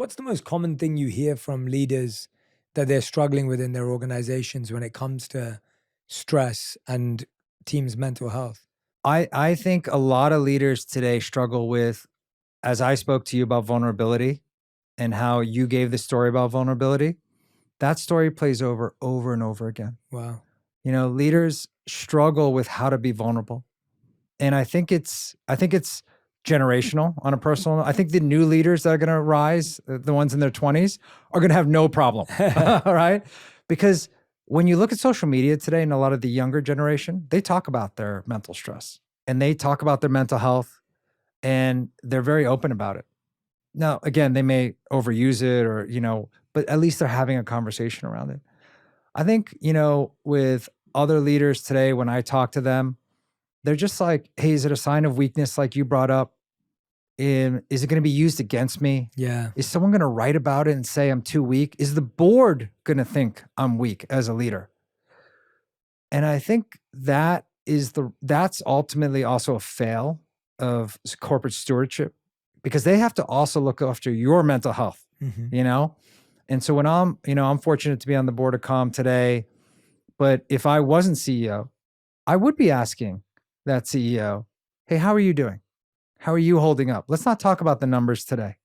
What's the most common thing you hear from leaders that they're struggling with in their organizations when it comes to stress and teams' mental health? I think a lot of leaders today struggle with, as I spoke to you about vulnerability and how you gave the story about vulnerability, that story plays over and over again. Wow. You know, leaders struggle with how to be vulnerable. And I think it's generational on a personal. I think the new leaders that are going to rise, the ones in their 20s, are going to have no problem. All right? Because when you look at social media today and a lot of the younger generation, they talk about their mental stress and they talk about their mental health and they're very open about it. Now, again, they may overuse it or, but at least they're having a conversation around it. I think, with other leaders today, when I talk to them, they're just like, hey, is it a sign of weakness like you brought up? Is it going to be used against me? Yeah. Is someone going to write about it and say I'm too weak? Is the board going to think I'm weak as a leader? And I think that's ultimately also a fail of corporate stewardship, because they have to also look after your mental health, And so when I'm fortunate to be on the board of Calm today, but if I wasn't CEO, I would be asking that CEO, hey, how are you doing? How are you holding up? Let's not talk about the numbers today.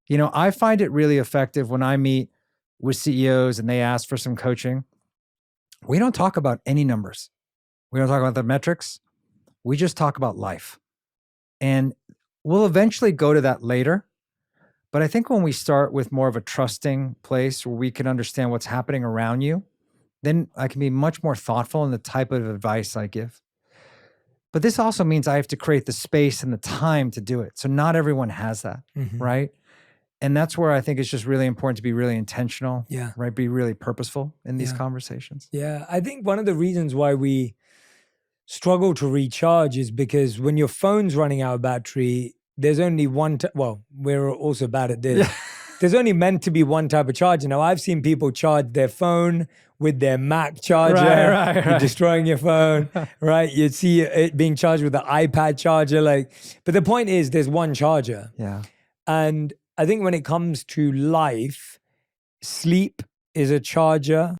I find it really effective when I meet with CEOs and they ask for some coaching. We don't talk about any numbers. We don't talk about the metrics. We just talk about life. And we'll eventually go to that later. But I think when we start with more of a trusting place where we can understand what's happening around you, then I can be much more thoughtful in the type of advice I give. But this also means I have to create the space and the time to do it. So not everyone has that, right? And that's where I think it's just really important to be really intentional, right? Be really purposeful in these conversations. Yeah, I think one of the reasons why we struggle to recharge is because when your phone's running out of battery, there's only one, well, we're also bad at this. There's only meant to be one type of charger. Now, I've seen people charge their phone with their Mac charger. Right. You're destroying your phone, right? You'd see it being charged with the iPad charger. But the point is there's one charger. Yeah. And I think when it comes to life, sleep is a charger.